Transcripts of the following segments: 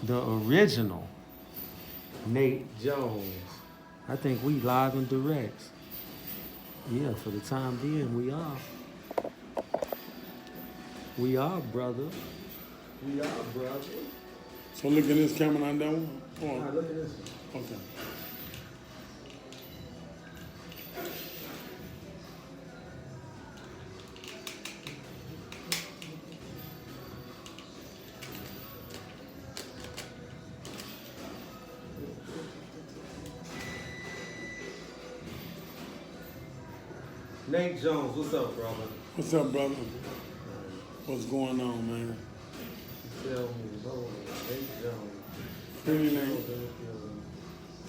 the original Nate Jones. I think we live and direct. Yeah, for the time being, we are. We are, brother. We are, brother. So look at this camera, not that one? Nah, look at this one. Okay. Nate Jones, what's up, brother? What's up, brother? What's going on, man? Tell me, Nate Jones. Pretty Nate.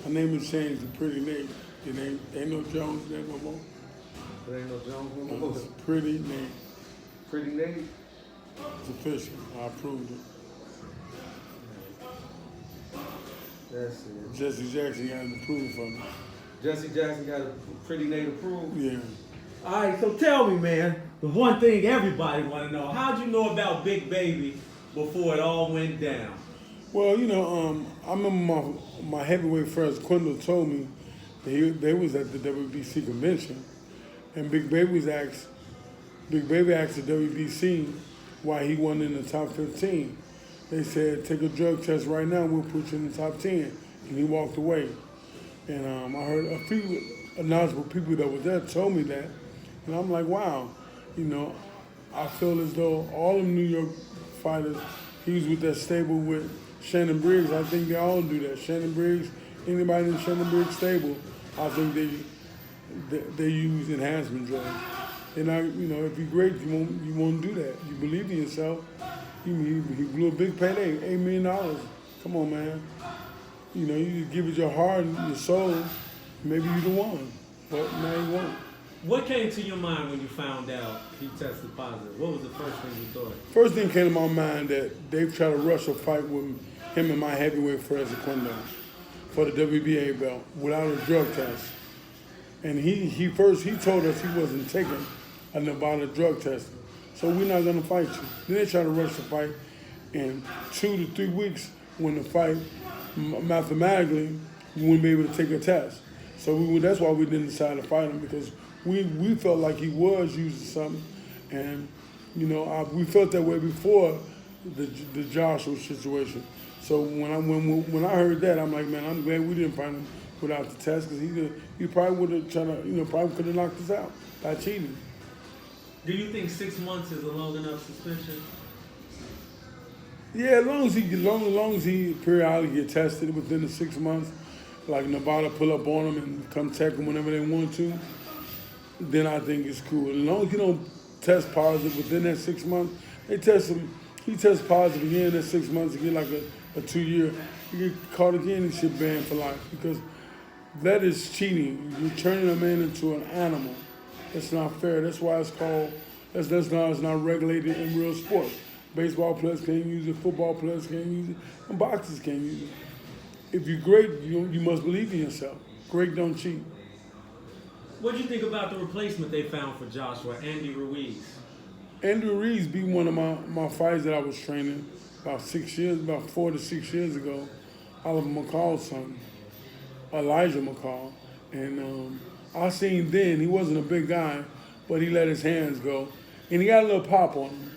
My name is changed to Pretty Nate. It ain't no Jones there no more. There ain't no Jones no No, more. it's Pretty Nate. Pretty Nate. It's official. I approved it. That's it. Jesse Jackson got it approved for me. Jesse Jackson got a Pretty Nate approved. Yeah. All right, so tell me, man, the one thing everybody want to know: how'd you know about Big Baby before it all went down? Well, I remember my heavyweight friends, Quindle, told me that they was at the WBC convention, and Big Baby asked the WBC why he wasn't in the top 15. They said, take a drug test right now, we'll put you in the top 10. And he walked away. And I heard a few knowledgeable people that were there told me that. And I'm like, wow, I feel as though all the New York fighters, he was with that stable with Shannon Briggs. I think they all do that. Shannon Briggs, anybody in Shannon Briggs stable, I think they use enhancement drugs. And if you're great, you won't do that. You believe in yourself. He blew a big payday, $8 million. Come on, man. You give it your heart and your soul, maybe you the one. But now you won't. What came to your mind when you found out he tested positive? What was the first thing you thought? First thing came to my mind that they tried to rush a fight with him and my heavyweight Fred Quindle for the WBA belt without a drug test. And he told us he wasn't taking a Nevada drug test. So we're not gonna fight you. Then they tried to rush the fight in 2 to 3 weeks when the fight, mathematically, we wouldn't be able to take a test. So that's why we didn't decide to fight him, because we felt like he was using something. And, we felt that way before the Joshua situation. So when I heard that, I'm like, man, I'm glad we didn't fight him without the test, because he probably would have tried to, probably could have knocked us out by cheating. Do you think 6 months is a long enough suspension? Yeah, as long as he periodically get tested within the 6 months, like Nevada pull up on him and come check him whenever they want to, then I think it's cool. As long as you don't test positive within that 6 months, he tests positive again in that 6 months, again like a 2 year, you get caught again, he should ban for life, because that is cheating. You're turning a man into an animal. That's not fair. That's why it's called, it's not regulated in real sports. Baseball players can't use it, football players can't use it, and boxers can't use it. If you're great, you must believe in yourself. Great don't cheat. What do you think about the replacement they found for Joshua, Andy Ruiz? Andy Ruiz beat one of my fighters that I was training about 4 to 6 years ago, Oliver McCall's son, Elijah McCall. And I seen then, he wasn't a big guy, but he let his hands go. And he got a little pop on him.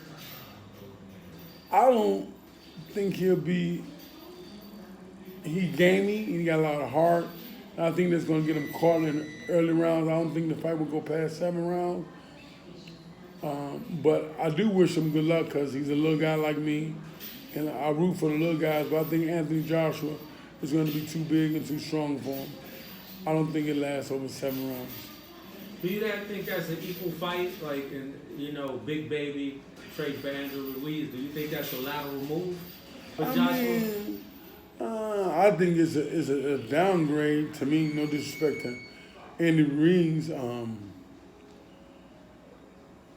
I don't think he gamey, and he got a lot of heart. I think that's going to get him caught in the early rounds. I don't think the fight will go past 7 rounds. But I do wish him good luck, because he's a little guy like me, and I root for the little guys, but I think Anthony Joshua is going to be too big and too strong for him. I don't think it lasts over 7 rounds. Do you think that's an equal fight, like in Big Baby trade for Andrew Ruiz? Do you think that's a lateral move for Joshua? I think it's a downgrade to me. No disrespect to Andy Ruiz.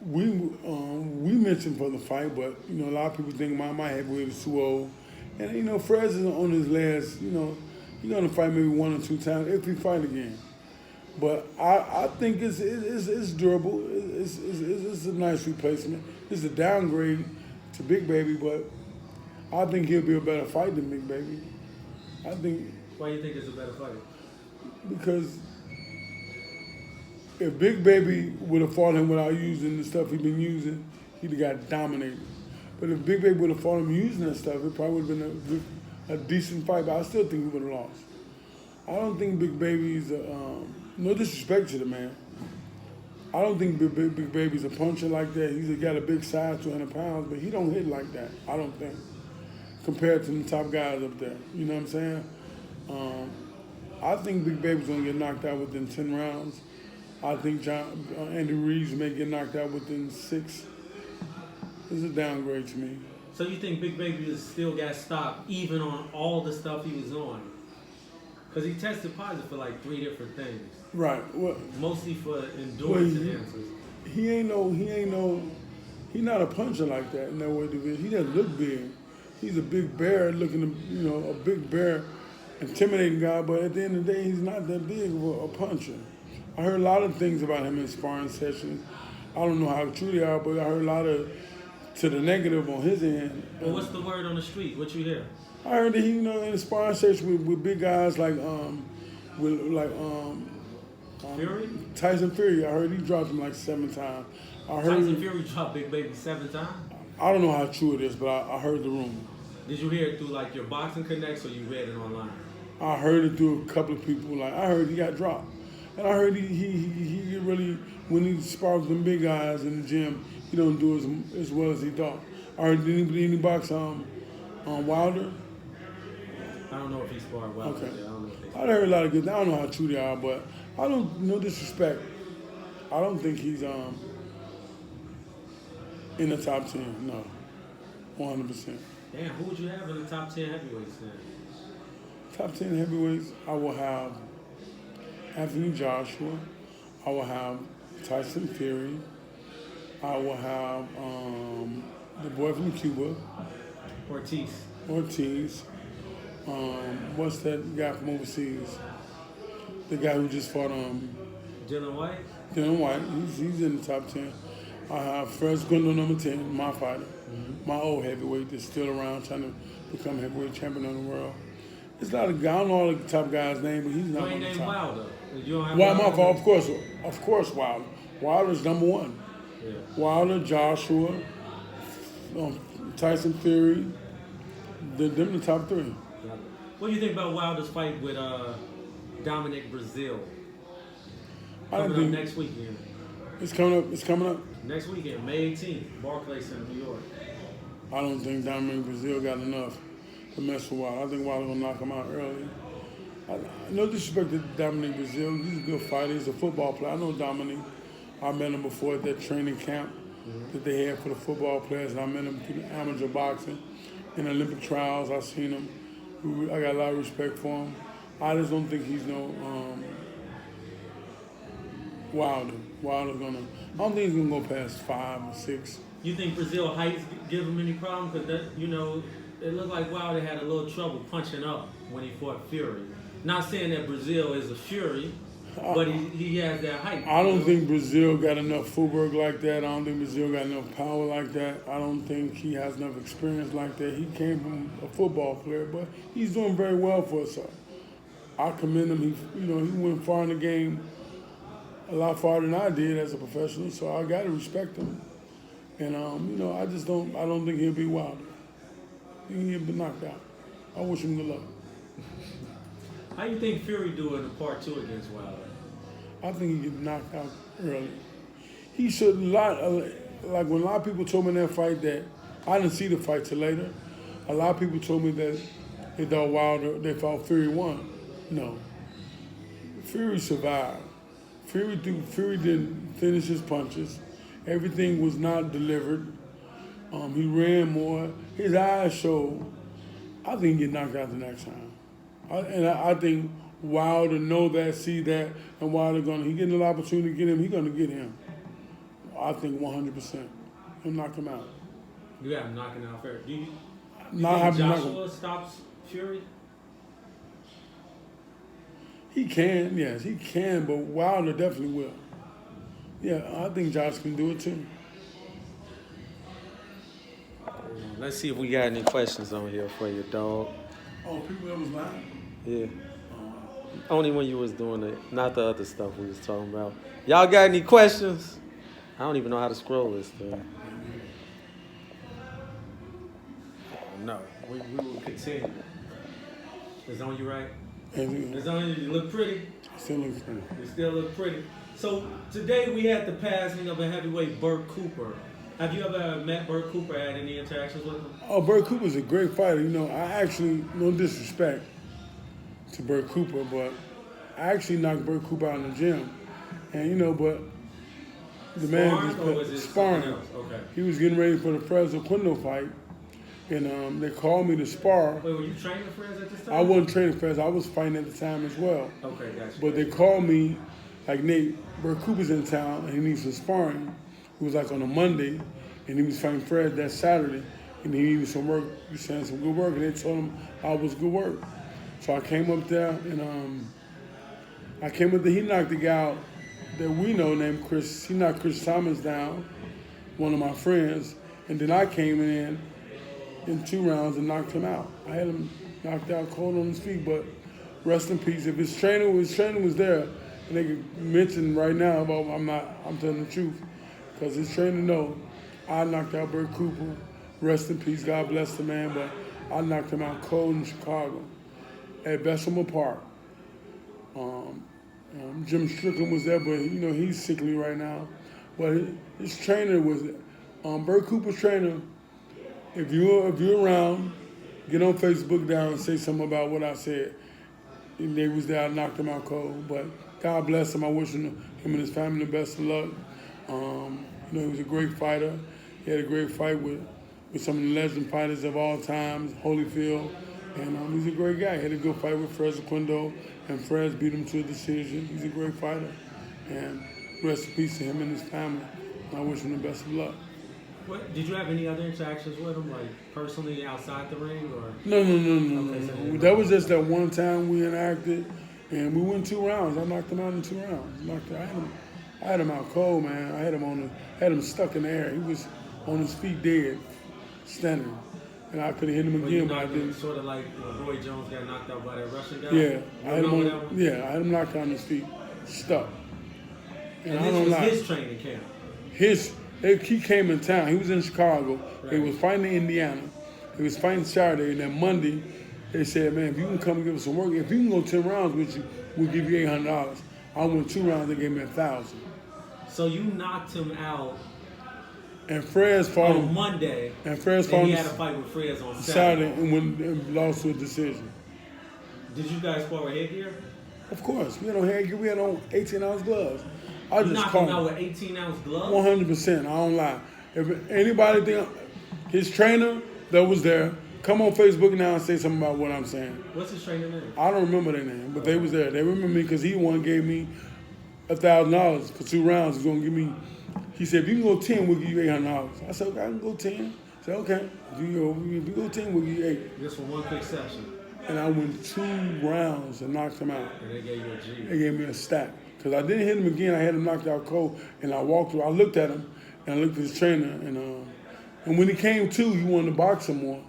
We mentioned for the fight, but a lot of people think my heavyweight is too old, and Fred is on his last. He's gonna fight maybe 1 or 2 times if he fight again. But I think it's durable. It's a nice replacement. It's a downgrade to Big Baby, but I think he'll be a better fight than Big Baby. I think Why do you think it's a better fight? because if Big Baby would have fought him without using the stuff he'd been using, he'd have got dominated. But if Big Baby would have fought him using that stuff, it probably would have been a decent fight. But I still think he would have lost. I don't think Big Baby's no disrespect to the man. I don't think Big Baby's a puncher like that. He's got a big size, 200 pounds, but he don't hit like that. I don't think, compared to the top guys up there. You know what I'm saying? I think Big Baby's gonna get knocked out within 10 rounds. I think Andy Reeves may get knocked out within 6. This is a downgrade to me. So you think Big Baby has still got stopped even on all the stuff he was on? Because he tested positive for like 3 different things. Right. Well, Mostly for endurance enhancers. He's not a puncher like that in that way. He doesn't look big. He's a big bear looking, a big bear, intimidating guy, but at the end of the day, he's not that big of a puncher. I heard a lot of things about him in sparring sessions. I don't know how true they are, but I heard a lot of to the negative on his end. Well, what's the word on the street? What you hear? I heard that he, in the sparring session with big guys like Fury? Tyson Fury. I heard he dropped him like 7 times. I heard Tyson Fury dropped Big Baby 7 times? I don't know how true it is, but I heard the rumor. Did you hear it through like your boxing connects or you read it online? I heard it through a couple of people. Like I heard he got dropped, and I heard he really, when he spars with them big guys in the gym, he don't do as well as he thought. I heard any box Wilder. I don't know if he sparred well. Okay. I don't know if they I heard a lot of good. I don't know how true they are, but I don't. No disrespect. I don't think he's in the top 10. No, 100%. Damn, who would you have in the top 10 heavyweights then? Top 10 heavyweights, I will have Anthony Joshua. I will have Tyson Fury. I will have the boy from Cuba, Ortiz. What's that guy from overseas? The guy who just fought Dylan White? Dylan White. He's in the top 10. I have Fred Gwendol, number 10, my fighter. My old heavyweight that's still around trying to become heavyweight champion of the world. It's not a guy, I don't know all the top guys' name, but he's not You on ain't the named top. Wilder. You don't have Well, my Wilder? fault, of course, Wilder. Wilder's number 1. Yeah. Wilder, Joshua, Tyson Fury, them the top 3. What do you think about Wilder's fight with Dominic Brazil? I don't Coming up think next weekend. it's coming up. Next weekend, May 18th, Barclays Center, New York. I don't think Dominic Brazil got enough to mess with Wilder. I think Wilder gonna knock him out early. No disrespect to Dominic Brazil. He's a good fighter. He's a football player. I know Dominic. I met him before at that training camp that they had for the football players, and I met him through the amateur boxing in Olympic trials. I seen him. I got a lot of respect for him. I just don't think he's no Wilder. Wilder's gonna. I don't think he's gonna go past 5 or 6. You think Brazil height give him any problem? Because it looked like Wilder had a little trouble punching up when he fought Fury. Not saying that Brazil is a Fury, but he has that height. I don't think Brazil got enough footwork like that. I don't think Brazil got enough power like that. I don't think he has enough experience like that. He came from a football player, but he's doing very well for himself. I commend him. He went far in the game, a lot farther than I did as a professional. So I got to respect him. And I don't think he'll be Wilder. I think he'll be knocked out. I wish him good luck. How you think Fury do in the part 2 against Wilder? I think he get knocked out early. He should like when a lot of people told me in that fight that I didn't see the fight till later. A lot of people told me that they thought they thought Fury won. No. Fury survived. Fury didn't finish his punches. Everything was not delivered. He ran more. His eyes showed. I think he get knocked out the next time. I think Wilder know that, see that, and Wilder he getting an opportunity to get him, he's gonna get him. I think 100%. He'll knock him out. You got him knocking out Fury. Do you Not think having Joshua stops Fury? He can, yes, he can, but Wilder definitely will. Yeah, I think Josh can do it too. Let's see if we got any questions on here for you, dog. Oh, people that was lying. Yeah. Only when you was doing it, not the other stuff we was talking about. Y'all got any questions? I don't even know how to scroll this thing. Oh, no. We will continue. It's on you, right? And It's on you. You look pretty. still looks funny. You still look pretty. So today we had the passing of a heavyweight, Bert Cooper. Have you ever met Bert Cooper? Had any interactions with him? Oh, Bert Cooper's a great fighter. You know, I actually, no disrespect to Bert Cooper, but I actually knocked Bert Cooper out in the gym. And, you know, but the man Sparring, or was it just something sparring. else? Okay. He was getting ready for the Fresno Quinto fight. And they called me to spar. Wait, were you training friends at this time? I wasn't training Fresno. I was fighting at the time as well. Okay, gotcha. But they called me, like, Nate, Bert Cooper's in town and he needs some sparring. It was like on a Monday, and he was fighting Fred that Saturday, and he needed some work. He was saying some good work, and they told him I was good work. So I came up there, and he knocked the guy out that we know named Chris. He knocked Chris Thomas down, one of my friends, and then I came in 2 rounds and knocked him out. I had him knocked out cold on his feet, but rest in peace. If his trainer was there, and they could mention right now about I'm telling the truth, because his trainer know I knocked out Bert Cooper. Rest in peace. God bless the man, but I knocked him out cold in Chicago at Bessemer Park. Jim Strickland was there, but you know he's sickly right now. But his trainer was Bert Cooper's trainer. If you're around, get on Facebook down and say something about what I said. If they was there, I knocked him out cold. But God bless him. I wish him and his family the best of luck. You know, he was a great fighter. He had a great fight with some of the legend fighters of all times, Holyfield. And he's a great guy. He had a good fight with Fresno Quinto, and Fres beat him to a decision. He's a great fighter. And rest in peace to him and his family. I wish him the best of luck. What, did you have any other interactions with him, like personally outside the ring, or? No. Okay, so That was just that one time we interacted, and we went 2 rounds. I knocked him out in 2 rounds. I had him out cold, man. I had him stuck in the air. He was on his feet dead, standing. And I could have hit him But you again, but I knocked him didn't. sort of like Roy Jones got knocked out by that Russian guy? Yeah, You remember that one? I had him knocked out on his feet, stuck. And I this don't was lie. his training camp. He came in town. He was in Chicago. Right. He was fighting in Indiana. He was fighting Saturday, and then Monday, they said, man, if you can come and give us some work, if you can go 10 rounds with you, we'll give you $800. I went 2 rounds, they gave me $1,000. So you knocked him out And Fres fought on him. Monday, And Fres and fought he him had a fight with Fres on Saturday Saturday. and lost to a decision. Did you guys spar with headgear? Of course, we had on headgear, we had on 18-ounce gloves. I You just knocked him out called with 18-ounce gloves? 100%. I don't lie. If anybody think his trainer that was there, come on Facebook now and say something about what I'm saying. What's his trainer name? I don't remember their name, but they was there. They remember me because he gave me $1,000 for 2 rounds. He's gonna give me. He said, if you can go 10, we'll give you $800. I said, okay, I can go 10. I said, okay. If you go 10, we'll give you 8. Just for one quick session. And I went 2 rounds and knocked him out. And they gave you a G. They gave me a stack. Because I didn't hit him again. I had him knocked out cold. And I walked through. I looked at him, and I looked at his trainer. And when he came to, he wanted to box some more.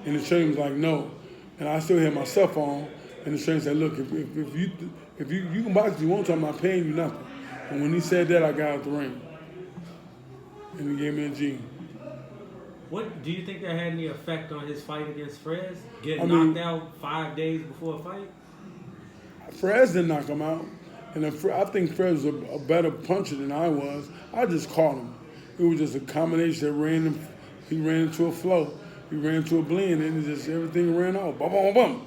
And the trainer was like, no. And I still had my cell phone. And the trainer said, look, if you can box if you want to, I'm not paying you nothing. And when he said that, I got out the ring. And he gave me a G. What do you think that had any effect on his fight against Fres? Getting I mean- knocked out 5 days before a fight? Fres didn't knock him out. And I think Fred was a better puncher than I was. I just caught him. It was just a combination that he ran into a flow. He ran into a blend, and it just everything ran off. Bum, bum, bum.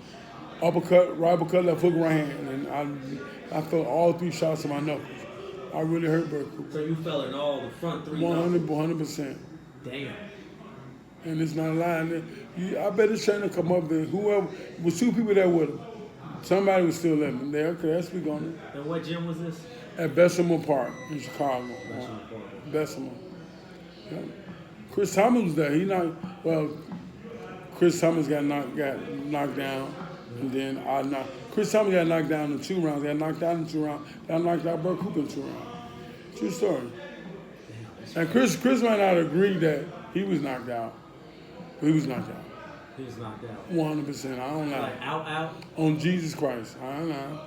Uppercut, right uppercut, left hook, right hand. And I felt all 3 shots in my knuckles. I really hurt Bert Cooper. So you fell in all the front 3 100%. Damn. And it's not a lie. I bet his trainer come up there. Whoever, was 2 people there with him. Somebody was still living there. Okay, let's speak on it. And what gym was this? At Bessemer Park in Chicago. Bessemer Park. Bessemer. Yeah. Chris Thomas was there. Chris Thomas got knocked down, and then Chris Thomas got knocked down in 2 rounds. Got knocked out in 2 rounds. I knocked out Bert Cooper in 2 rounds. True story. And Chris might not agree that he was knocked out, But he was knocked out. He's knocked out. 100%. I don't lie. Like out. On Jesus Christ. I don't lie.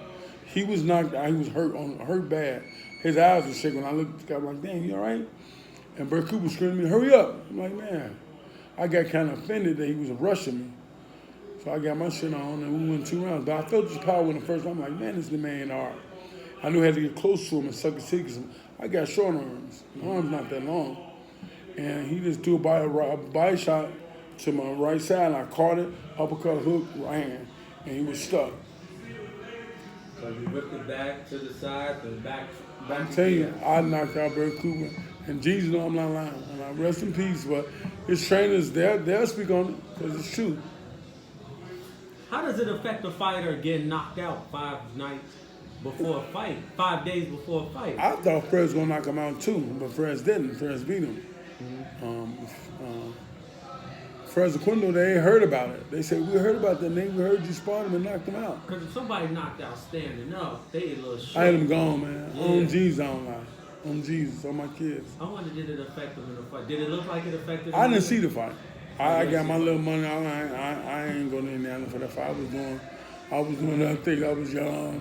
He was knocked out. He was hurt bad. His eyes were shaking. When I looked at the guy, I'm like, dang, you all right? And Bert Cooper screamed at me, hurry up. I'm like, man. I got kind of offended that he was rushing me. So I got my shit on and we went 2 rounds. But I felt his power in the first round. I'm like, man, this is the man art. I knew I had to get close to him and suck his teeth because I got short arms. My arm's not that long. And he just threw a body shot to my right side and I caught it, uppercut, hook, right hand. And he was stuck. So you whipped it back to the side and back. I'm telling you, I knocked out Bert Cooper. And Jesus know I'm not lying. And I rest in peace. But his trainers, they'll speak on it because it's true. How does it affect the fighter getting knocked out 5 nights before a fight, 5 days before a fight? I thought Fred was going to knock him out too, but Fred didn't. Fred beat him. Fred Zaquendo, they ain't heard about it. They said, we heard about that nigga. We heard you spot him and knocked him out. Because if somebody knocked out standing up, they a little short. I had him gone, man. Yeah. On Jesus, I don't lie. On Jesus, on my kids. I wonder, did it affect him in the fight? Did it look like it affected him? I didn't see the fight. I got my little money. I ain't going to Indiana for that fight. I was doing other things. I was young.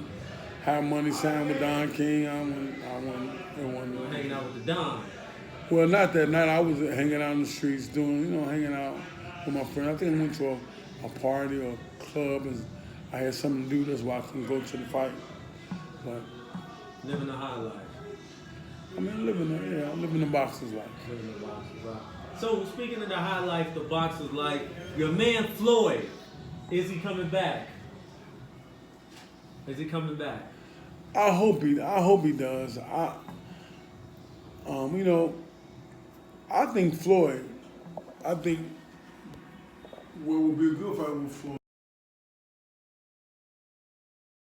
Had money signed with Don King. You were hanging out with the Don. Well, not that night. I was hanging out in the streets hanging out with my friend. I think I went to a party or a club and I had something to do. That's why I couldn't go to the fight. But Living the high life. I mean, I'm living the boxer's life. Living the boxer's life. So speaking of the high life, the boxer's life, your man Floyd, is he coming back? Is he coming back? I hope he does. I think Floyd. I think what would be a good fight with Floyd